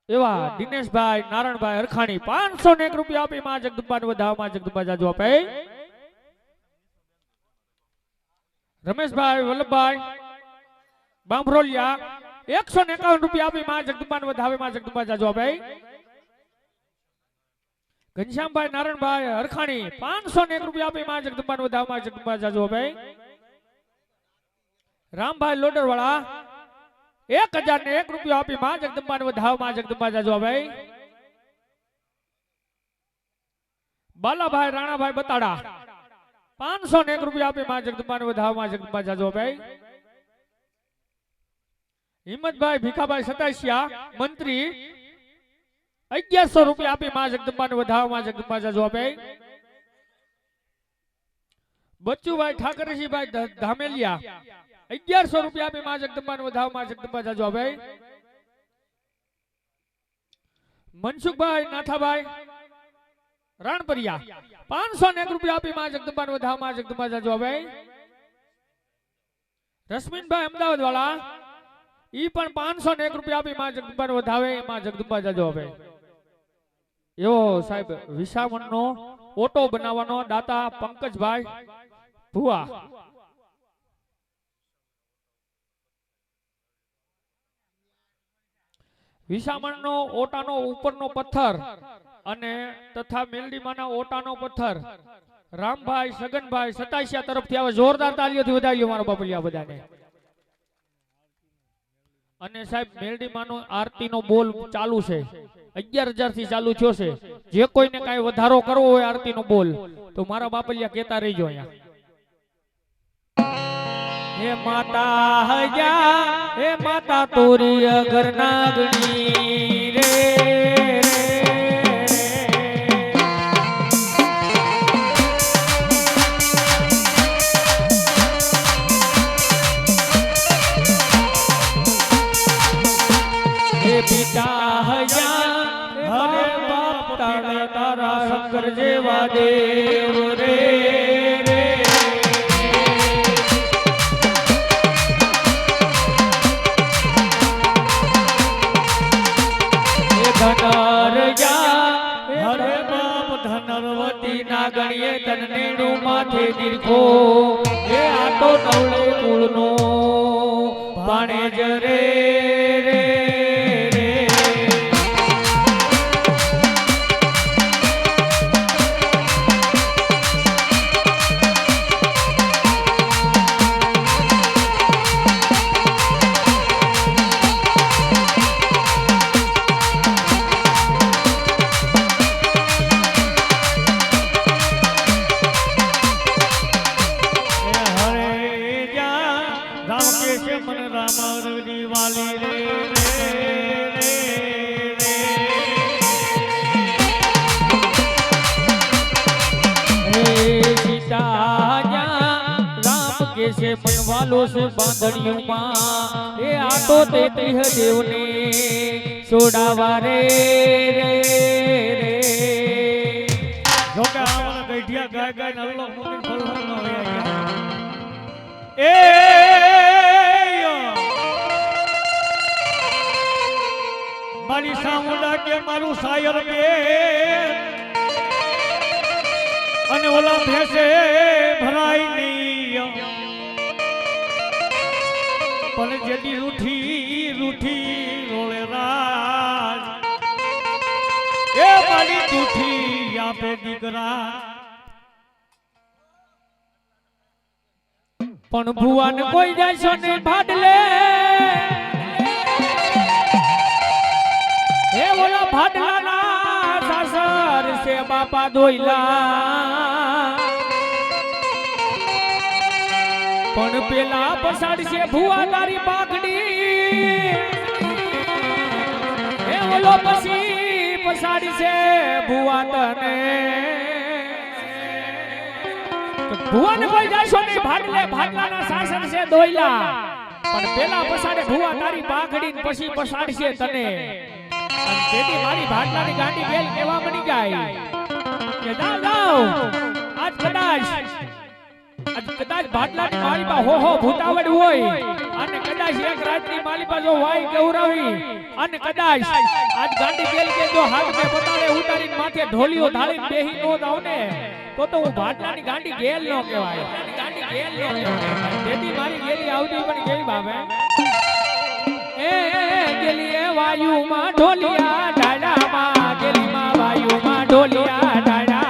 એવા દિનેશભાઈ નારાયણભાઈ હરખાણી 501 રૂપિયા આપી માં જગદંબાને વધાવ માં જગદંબા જાજો આપે. રમેશભાઈ વલ્લભભાઈ બાંભરોલિયા 151 રૂપિયા આપી માં જગદંબાને વધાવે માં જગદંબા જાજો આપે. ઘનશ્યામભાઈ નારાયણભાઈ હરખાણી 501 રૂપિયા આપી માં જગદંબાને વધાવ માં જગદંબા જાજો આપે. રામભાઈ લોડરવાળા 1001 રૂપિયા આપી માં જગદંબાને વધાવ માં જગદંબા જાજો આપે. બાલાભાઈ રાણાભાઈ બતાડા 501 રૂપિયા આપી માં જગદંબાને વધાવ માં જગદંબા જાજો આપે. હિંમતભાઈ ભીખાભાઈ સતાસિયા મંત્રી 1100 રૂપિયા આપી માં જગદંબાને વધાવ માં જગદંબા જાજો આપે. બચ્ચુભાઈ ઠાકરજીભાઈ ધામેલિયા 1100 રૂપિયા આપી માં જગદંબાને વધાવ માં જગદંબા જાજો આપે. મનસુખભાઈ નાથાભાઈ રાણપરિયા 501 રૂપિયા આપી માં જગદંબાને વધાવ માં જગદંબા જાજો આપે. રશ્મિનભાઈ અમદાવાદ વાળા ઈ પણ 501 રૂપિયા આપી માં જગદંબાને વધાવે માં જગદંબા જાજો આપે. એવો સાહેબ વિસાવણનો ઓટો બનાવવાનો દાતા પંકજભાઈ ભુવા વિસામણનો ઓટાનો ઉપરનો પથ્થર અને તથા મેલડીમાના ઓટાનો પથ્થર રામભાઈ સગનભાઈ સતાસિયા તરફથી આવે. જોરદાર તાલીઓથી વધાવી મારો બાપલિયા બધાને. અને સાહેબ મેલડીમાનો આરતીનો બોલ ચાલુ છે, 11,000 થી ચાલુ થયો છે. જે કોઈને કાંઈ વધારો કરવો હોય આરતીનો બોલ તો મારા બાપલિયા કહેતા રહીજો અહીંયા. હે માતા હૈયા હે માતા તોરી અગર નાગણી રે હે પિતા હૈયા હરે બાપ તારા શંકર જેવા દેવ રે હરે બાપ ધનવતી ના ગણીએ તનનેણું માથે દીર્ઘો એ આટો નવળે કુળનો પાણે જ રે से मनवालो से बांधड़ियों मां ए आटो ते त्रिह देव ने सोडावा रे जो के आवाना गैठिया गाय गाय नल्लो मुकिन फलफल न होया ए मारी सामुंडा के मारू सायर पे अने ओला भैसे भराई नी पण जदी रूठी रूठी रोले राज ए मारी रूठी आपे दीकरा पण भुवन कोई जायसो ने भाडले ए ओला भाडला ना सासर से बापा दोइला पण पेला पसाड़ी से भुआ तारी बागड़ी ए ओलो पसी पसाड़ी से भुआ तने भुआ ने कोई जायसो नहीं भाडले भाडला ना सासन से दोइला पण पेला पसाड़े भुआ तारी बागड़ी पसी पसाड़ी से तने अन तेदी मारी भाडला नी गांडी बेल केवा बनी जाय के जाओ आज कदाच आज कदाच भाटलानी माली पा हो भूतावड़ होय अने कदाच एक रातनी माली पा जो वाई केवरावी અને કદાચ આજ ગાંડી બેલ કે જો હાથ મે પતાળે ઉતારીને માથે ઢોલિયો ધાળીને બેહી નો જાવ ને તો હું ભાટલાની ગાંડી ગેલ નો કહેવાય ગાંડી ગેલ નો કહેવાય તેથી મારી ગેલી આવતી પણ કેવી બાબે એ ગેલી વાયુમાં ઢોલિયા ડાળામાં ગેલીમાં વાયુમાં ઢોલિયા ડાળા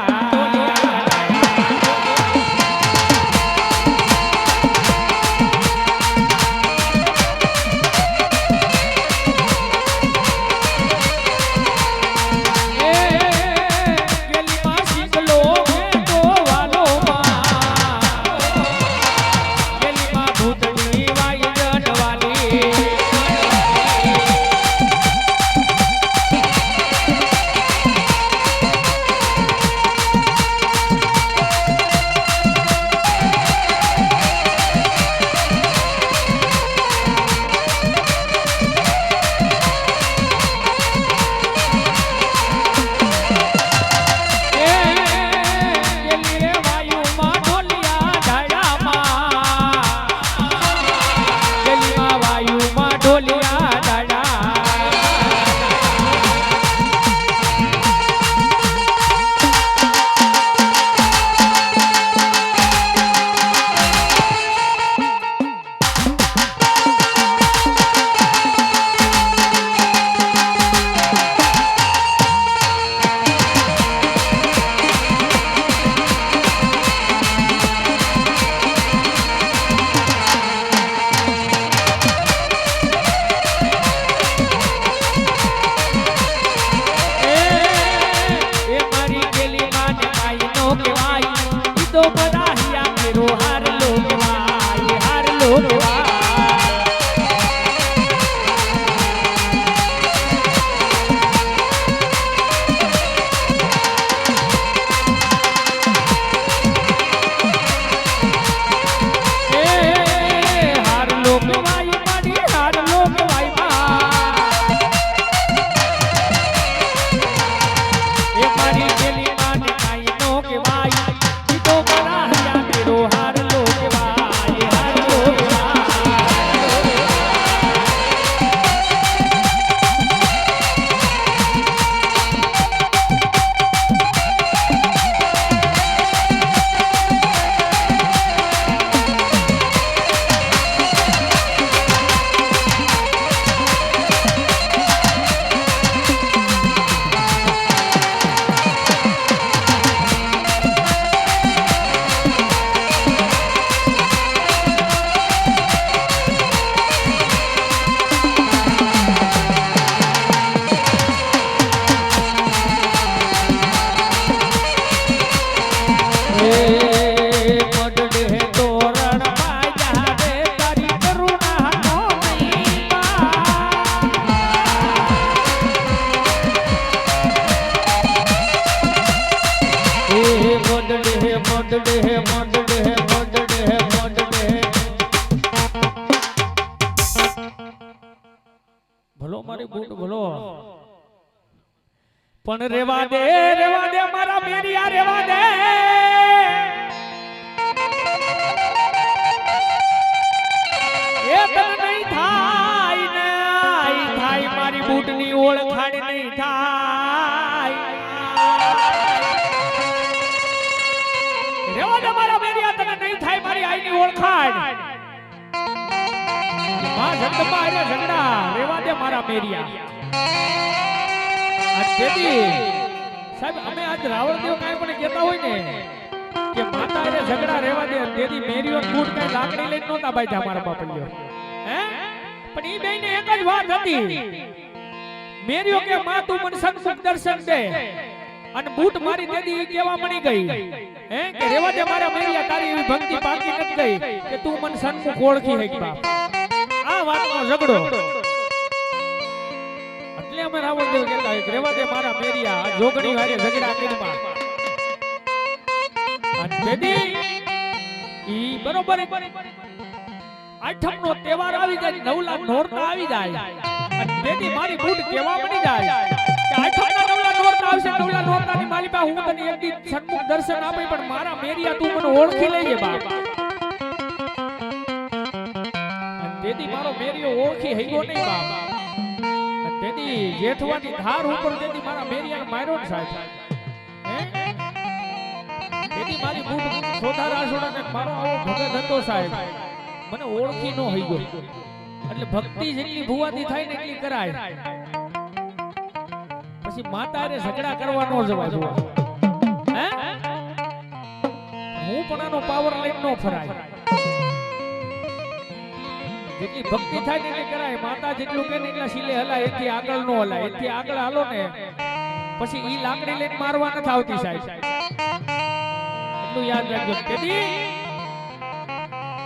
પણ રેવા દે મારા મેરિયા રેવા દે એ તને નહીં થાય ને થાય મારી બૂટની ઓળખાણ નહીં થાય રેવા દે મારા મેરિયા તને નહીં થાય મારી આઈની ઓળખાણ માં જગદંબા આરે ઝગડા રેવા દે મારા મેરિયા સાહેબ અમે આજ રાવણદેવ કાંઈ પણ કહેતા હોય ને કે માતા એને ઝઘડા રહેવા દે તેથી મેરીઓ બૂટ કાંઈ લાકડી લઈને નહોતા બાંધ્યા મારા બાપલ્યો હે પણ ઈ બેયને એક જ વાત હતી મેરીઓ કે માં તું મને સન્મુખ દર્શન દે અને બૂટ મારી દેદી ઈ કહેવા મળી ગઈ હે કે રહેવા દે મારા મેરિયા તારી એવી ભક્તિ બાકી નથી ગઈ કે તું મને સન્મુખ ઓળખી હે બાપ આ વાતનો ઝઘડો એટલે અમે રાવણદેવ કહેતા હોય રેવા દે મારા મેરિયા જોગણી વારે ઝઘડા કરીમાં અને બેદી ઈ બરોબર આઠમનો તહેવાર આવી જાય નવલા નોરતા આવી જાય અને બેદી મારી બૂટ કેવા બની જાય કે આઠમના નવલા નોરતા આવશે નવલા નોરતાની મારી પાસે હું તને એક દી સન્મુખ દર્શન આપી પણ મારા મેરિયા તું મને ઓળખી લેજે બાપ અને બેદી મારો મેરિયો ઓળખી હઈગો નહીં બાપ તેની જેઠવાની ધાર ઉપર તેની મારા મેરિયાને માર્યો ને સાહેબ હે તેની મારી બૂટ સોધારા છોડાને મારો આવો ભગત હતો સાહેબ મને ઓળખી નો હઈ ગયો એટલે ભક્તિ જેટલી ભુવાથી થાય ને એટલી કરાય પછી માતારે ઝઘડા કરવા નો જવાય ભુવા હે હું પણ આનો પાવર લઈને નો ફરાય જેટલી ભક્તિ થાય ને એટલી કરાય માતા જેટલું કે ને એટલા શીલે હલાય એથી આગળ નો હલાય એથી આગળ હાલો ને પછી ઈ લાકડી લઈને મારવા નથી આવતી સાહેબ એટલું યાદ રાખજો તેથી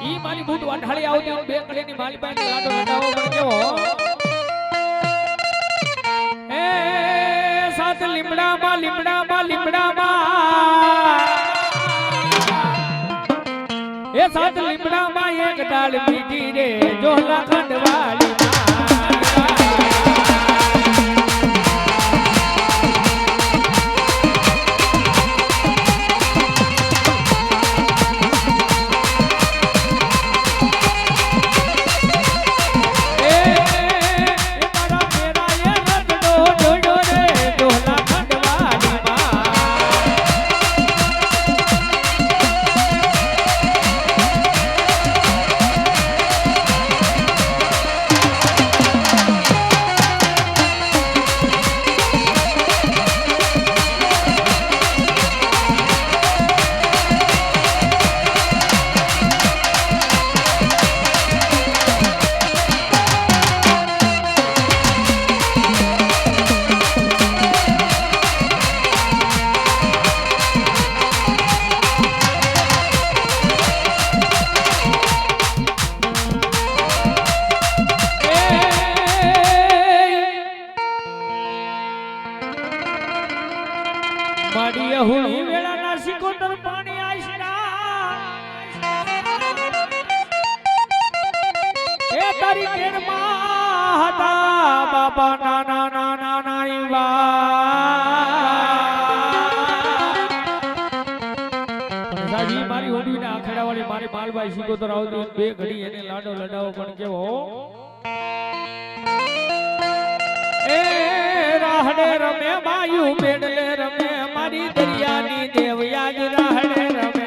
ઈ મારી બૂટ વાઢાળી આવતી બે કડીની માલી પાસે લાડો લડાવો પણ કેવો એ સાત લીમડામાં એ સાત લીમડામાં એક ડાળ બીજી રે જોલા ખંડવાળી માડી હુળી વેળાના સિકોતર પાણી આશરા એ તારી કેરમાં હતા બાબા નાના નાના નાઈવા સાજી મારી હુળીના આખડા વાળી મારી માલબાઈ સિકોતર આવતી બે ઘડી એને લાડો લડાવો પણ કેવો એ રાહડે રમે બાયુ મેડલે રમે મારી દરિયાની દેવયાજ રાહડે રમે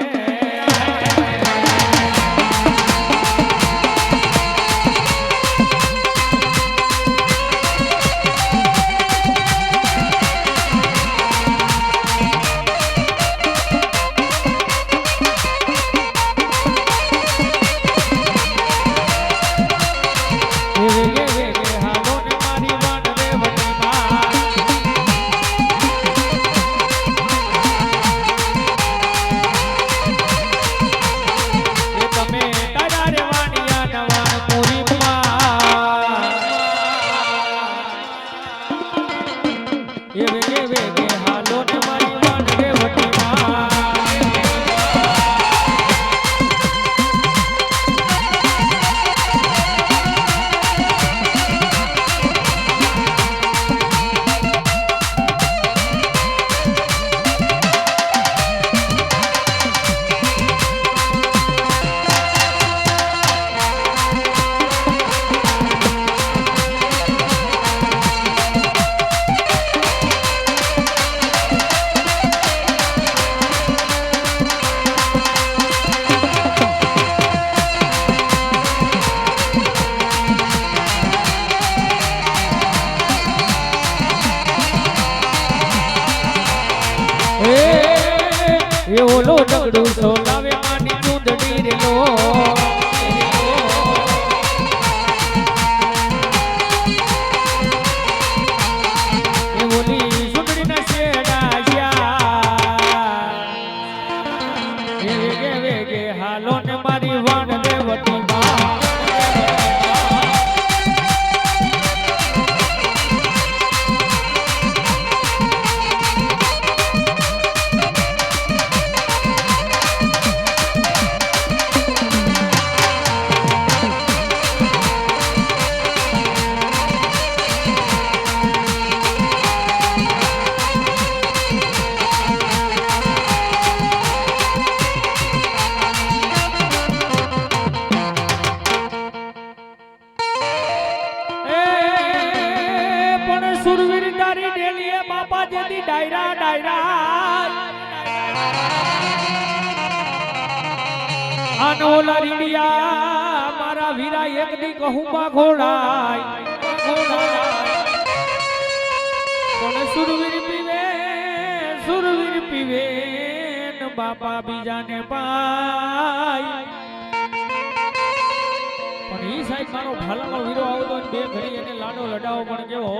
એ ઓલો ડગડું સોલાવે માની ચૂંદડી રે લો એ ઓલી સુંદરીના શેડા એ વેગે વેગે હાલો ને મારી વાણ દેવતી માં સુરવીર તારી ડેલીએ બાપા જેદી ડાયરા ડાયરા આનો લરીડિયા મારા વીરા એક દી કહું બા ઘોડાય કોને સુરવીર પીવે ને બાપા બીજાને પાય પણ ઈ સાહેબ મારો ભાલાનો વીરો આવતો ને બે ઘડી એને લાડો લડાવો પણ કેવો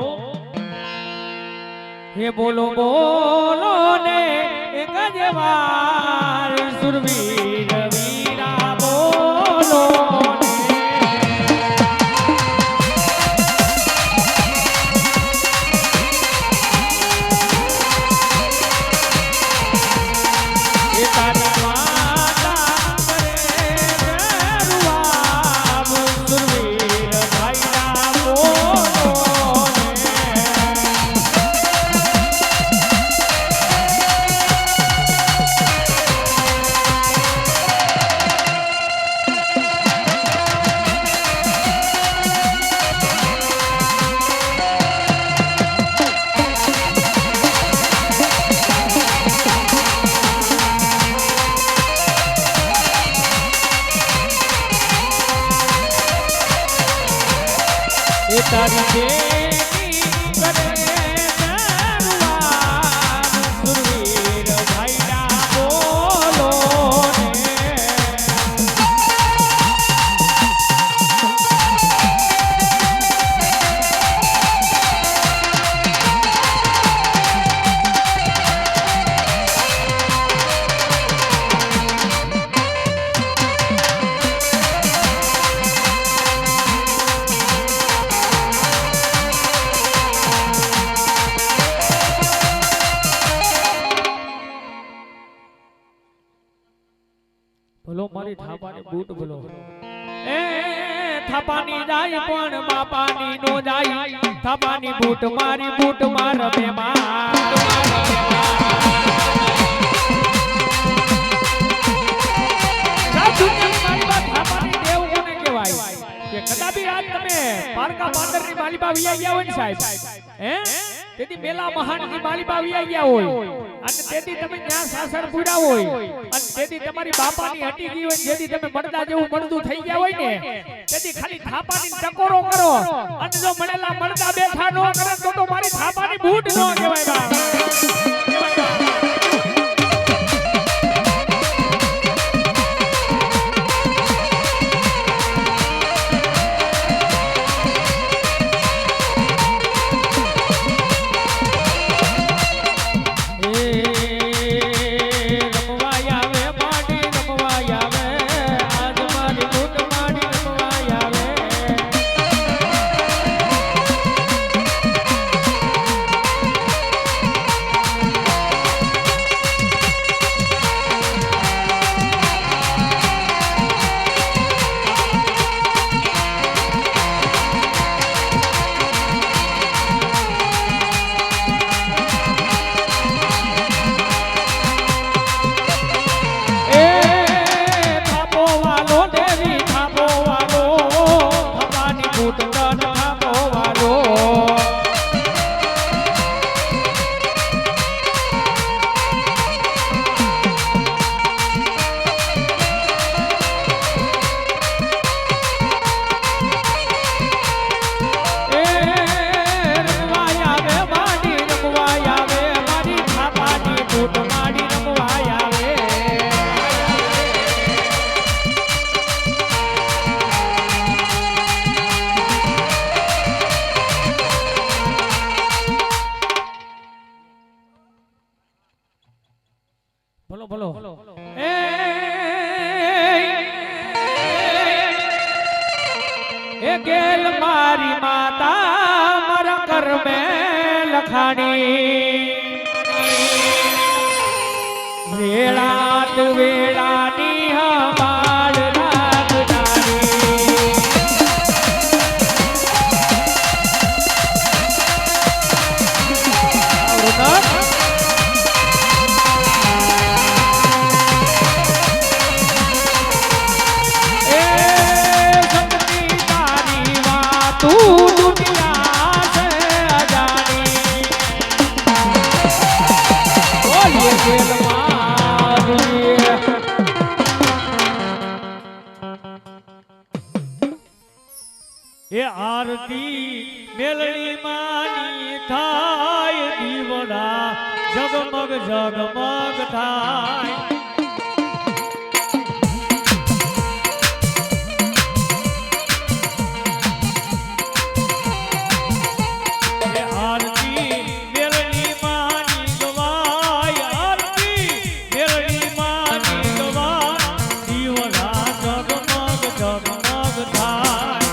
હે બોલો બોલો ને એક જ વાર સુરવીર વીરા બોલો તારી દેવી કરે સુરવીર ભાઈડા બોલો ભલો મારી થાપાની બૂટ ભલો એ થાપાની જાય પણ બાપાની નો જાય થાપાની બૂટ મારી બૂટ માર બે કે કદાપી આજ તમે પારકા પાંદરની માલિબા વિયા ગયા હોય ને સાહેબ હે તેથી મેલા મહાનની માલિબા વિયા ગયા હોય અને તેથી તમે ત્યાં સાસર પૂરા હોય અને તેથી તમારી બાપાની હટી ગઈ હોય જેથી તમે મળદા જેવું મળદું થઈ ગયા હોય ને તેથી ખાલી થાપાની ટકોરો કરો અને જો મળેલા મળદા બેઠા નો કરે તો મારી થાપાની બૂટ નો કહેવાય બા એ ગેલ મારી માતા મારા ઘર में લખાણી વેળાત વેળાની હમાડ રાખનારી तू दुनिया से अजानी એ આરતી મેલડી માની થાય દીવડા જગમગ જગમગ થાય એ આરતી મેલડી માની ગવાય આરતી મેલડી માની ગવાય દીવડા જગમગ જગમગ થાય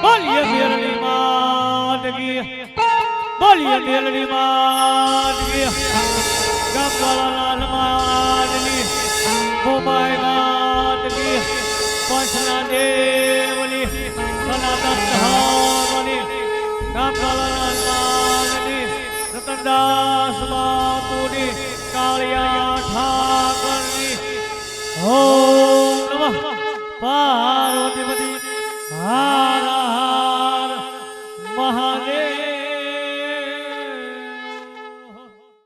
બોલીએ મેલડી માત કી બોલીએ મેલડી માત કી ગંગાલાલ માતની ભોમાઈ માત કી પંચના દેવની સનાતન ધર્મની ગંગાલાલ માતની રતનદાસ બાપુની કાળિયા ઠાકરની ઓમ નમઃ પાર્વતીપતિ હા